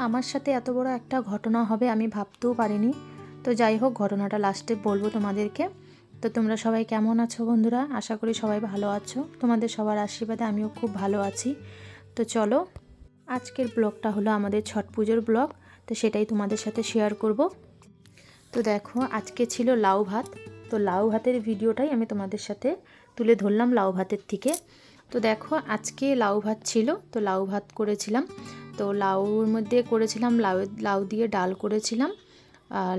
আমার সাথে এত বড় একটা ঘটনা হবে আমি ভাবতেও পারিনি। তো যাই হোক, ঘটনাটা লাস্টে বলবো তোমাদেরকে। তো তোমরা সবাই কেমন আছো বন্ধুরা? আশা করি সবাই ভালো আছো। তোমাদের সবার আশীর্বাদে আমিও খুব ভালো আছি। তো চলো, আজকের ব্লগটা হলো আমাদের ছট পুজোর ব্লগ। তো সেটাই তোমাদের সাথে শেয়ার করব। তো দেখো, আজকে ছিল লাউ ভাত। তো লাউ ভাতের ভিডিওটাই আমি তোমাদের সাথে তুলে ধরলাম লাউ ভাতের থেকে। তো দেখো, আজকে লাউ ভাত ছিল, তো লাউ ভাত করেছিলাম। তো লাউর মধ্যে করেছিলাম লাউ দিয়ে ডাল করেছিলাম,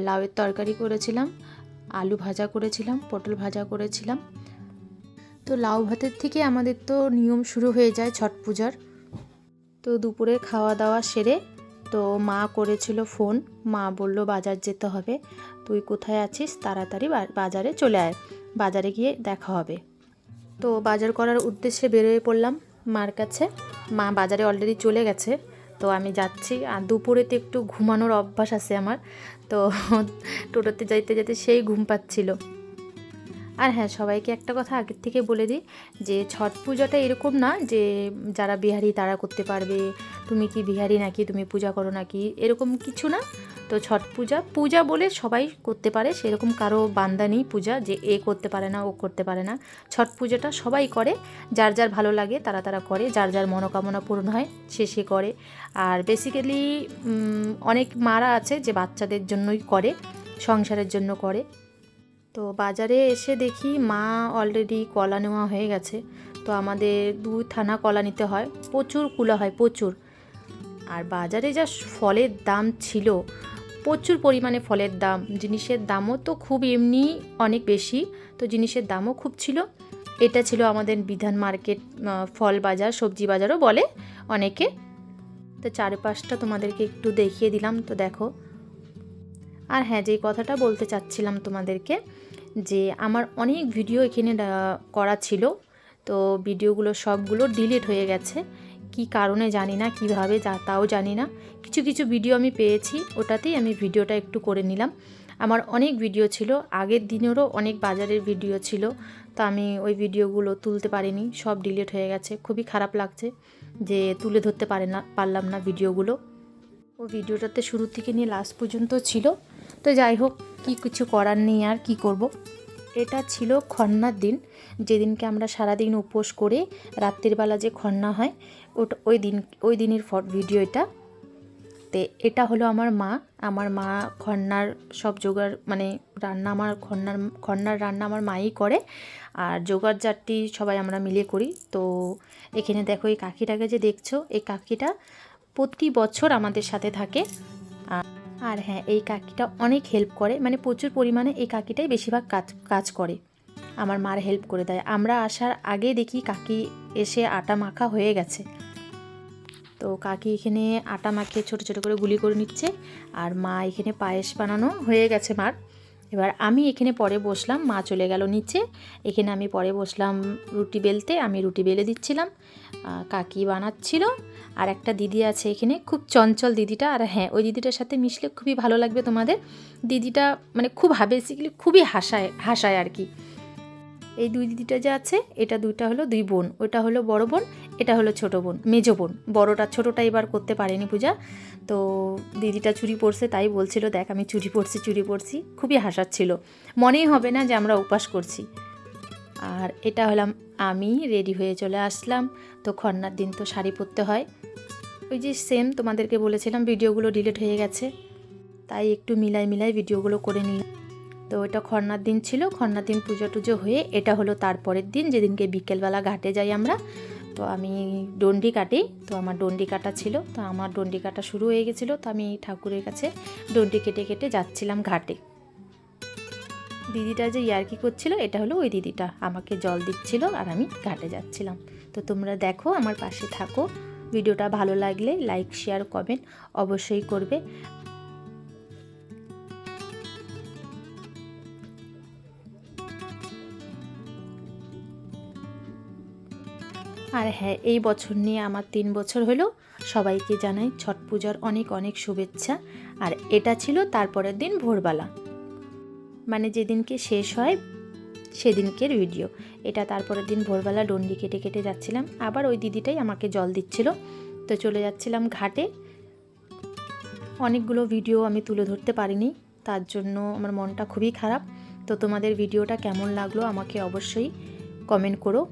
লাউয়ের তরকারি করেছিলাম, আলু ভাজা করেছিলাম, পটল ভাজা করেছিলাম। তো লাউ ভাতের থেকে আমাদের তো নিয়ম শুরু হয়ে যায় ছট পূজার। তো দুপুরে খাওয়া দাওয়া সেরে তো মা করেছিল ফোন। মা বলল বাজার যেতে হবে, তুই কোথায় আছিস, তাড়াতাড়ি বাজারে চলে আয়, বাজারে গিয়ে দেখা হবে। তো বাজার করার উদ্দেশ্যে বেরোয় পড়লাম মার কাছে। মা বাজারে অলরেডি চলে গেছে। তো আমি যাচ্ছি, আর দুপুরেতে একটু ঘুমানোর অভ্যাস আছে আমার। তো টোটোতে যাইতে যেতে সেই ঘুম পাচ্ছিল। আর হ্যাঁ, সবাইকে একটা কথা আগের থেকে বলে দিই যে ছট পূজাটা এরকম না যে যারা বিহারি তারা করতে পারবে, তুমি কি বিহারি নাকি, তুমি পূজা করো নাকি, এরকম কিছু না। তো ছট পূজা বলে সবাই করতে পারে, সেরকম কারো বান্দা নেই পূজা যে এ করতে পারে না ও করতে পারে না। ছট পূজাটা সবাই করে, যার যার ভালো লাগে তারা করে, যার যার মনোকামনা পূর্ণ হয় সে করে। আর বেসিক্যালি অনেক মারা আছে যে বাচ্চাদের জন্যই করে, সংসারের জন্য করে। তো বাজারে এসে দেখি মা অলরেডি কলা নেওয়া হয়ে গেছে। তো আমাদের 2 থানা কলা নিতে হয়, প্রচুর কুলা হয় প্রচুর। আর বাজারে যা ফলের দাম ছিল, প্রচুর পরিমাণে ফলের দাম, জিনিসের দামও তো খুব এমনি অনেক বেশি, তো জিনিসের দামও খুব ছিল। এটা ছিল আমাদের বিধান মার্কেট, ফল বাজার, সবজি বাজারও বলে অনেকে। তো চারপাশটা তোমাদেরকে একটু দেখিয়ে দিলাম। তো দেখো, আর হ্যাঁ, যেই কথাটা বলতে চাচ্ছিলাম তোমাদেরকে, যে আমার অনেক ভিডিও এখানে করা ছিল। তো ভিডিওগুলো সবগুলো ডিলিট হয়ে গেছে, কি কারণে জানি না, কিভাবে তাও জানি না। কিছু কিছু ভিডিও আমি পেয়েছি, ওটাতেই আমি ভিডিওটা একটু করে নিলাম। আমার অনেক ভিডিও ছিল, আগের দিনেরও অনেক বাজারের ভিডিও ছিল, তো আমি ওই ভিডিওগুলো তুলতে পারিনি, সব ডিলিট হয়ে গেছে। খুবই খারাপ লাগছে যে তুলে ধরতে পারলাম না ভিডিওগুলো। ও ভিডিওটাতে শুরু থেকে নিয়ে লাস্ট পর্যন্ত ছিল। তো যাই হোক, কিছু করার নেই, আর কি করব। এটা ছিল খন্নার দিন, যেদিনকে আমরা সারাদিন উপোস করে রাত্রিবেলা যে খন্না হয়, ওই দিনের ভিডিও এটা। তো এটা হলো আমার মা খন্নার সব জোগাড়, মানে রান্না, আমার খন্নার রান্না আমার মাই করে, আর জোগাড় জারটি সবাই আমরা মিলে করি। তো এখানে দেখো, এই কাকিটাকে যে দেখছো, এই কাকিটা প্রতি বছর আমাদের সাথে থাকে। আর হ্যাঁ, এই কাকিটা অনেক হেল্প করে, মানে প্রচুর পরিমাণে এই কাকিটাই বেশিরভাগ কাজ করে, আমার মার হেল্প করে দেয়। আমরা আসার আগে দেখি কাকি এসে আটা মাখা হয়ে গেছে। তো কাকি এখানে আটা মাখিয়ে ছোটো ছোটো করে গুলি করে নিচ্ছে, আর মা এখানে পায়েস বানানো হয়ে গেছে মার। এবার আমি এখানে পরে বসলাম, মা চলে গেল নিচে, এখানে আমি পরে বসলাম রুটি বেলতে, আমি রুটি বেলে দিচ্ছিলাম, কাকি বানাচ্ছিল। আর একটা দিদি আছে এখানে, খুব চঞ্চল দিদিটা। আর হ্যাঁ, ওই দিদিটার সাথে মিশলে খুবই ভালো লাগবে তোমাদের। দিদিটা মানে খুব বেসিক্যালি খুবই হাসায় আর কি। এই দুই দিদিটা যে আছে, এটা দুইটা হলো 2 বোন, ওটা হলো বড় বোন, এটা হলো ছোট বোন, মেজো বোন। ছোটটা এবার করতে পারেনি পূজা। তো দিদিটা চুড়ি পরছে, তাই বলছিল দেখ আমি চুড়ি পরছি, খুবই হাসাচ্ছিল, মনেই হবে না যে আমরা উপাস করছি। আর এটা হলাম আমি, রেডি হয়ে চলে আসলাম। তো খন্নার দিন তো শাড়ি পরতে হয়, ওই যে সেম তোমাদেরকে বলেছিলাম ভিডিওগুলো ডিলিট হয়ে গেছে, তাই একটু মিলাই ভিডিওগুলো করে নিলাম। তো এটা খন্নার দিন ছিল, খন্নার দিন পুজো টুজো হয়ে এটা হলো তারপরের দিন, যেদিনকে বিকেলবেলা ঘাটে যাই আমরা। তো আমি ডন্ডি কাটি, তো আমার ডন্ডি কাটা ছিল, তো আমার ডন্ডি কাটা শুরু হয়ে গেছিলো। তো আমি ঠাকুরের কাছে ডন্ডি কেটে কেটে যাচ্ছিলাম ঘাটে। দিদিটা যে ইয়ার্কি করছিল, এটা হলো ওই দিদিটা, আমাকে জল দিচ্ছিল আর আমি ঘাটে যাচ্ছিলাম। তো তোমরা দেখো, আমার পাশে থাকো। ভিডিওটা ভালো লাগলে লাইক, শেয়ার, কমেন্ট অবশ্যই করবে। আর হ্যাঁ, এই বছর নিয়ে আমার 3 বছর হলো। সবাইকে জানাই ছট পূজার অনেক অনেক শুভেচ্ছা। আর এটা ছিল তারপরের দিন ভোরবেলা, মানে যেদিনকে শেষ হয় সেদিনকের ভিডিও। এটা তারপরের দিন ভোরবেলা ডন্ডি কেটে কেটে যাচ্ছিলাম, আবার ওই দিদিটাই আমাকে জল দিচ্ছিল। তো চলে যাচ্ছিলাম ঘাটে। অনেকগুলো ভিডিও আমি তুলে ধরতে পারিনি, তার জন্য আমার মনটা খুবই খারাপ। তো তোমাদের ভিডিওটা কেমন লাগলো আমাকে অবশ্যই কমেন্ট করো।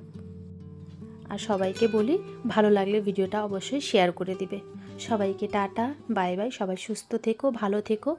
আর সবাইকে বলি ভালো লাগলে ভিডিওটা অবশ্যই শেয়ার করে দিবে। সবাইকে টাটা, বাই বাই। সবাই সুস্থ থেকো, ভালো থেকো।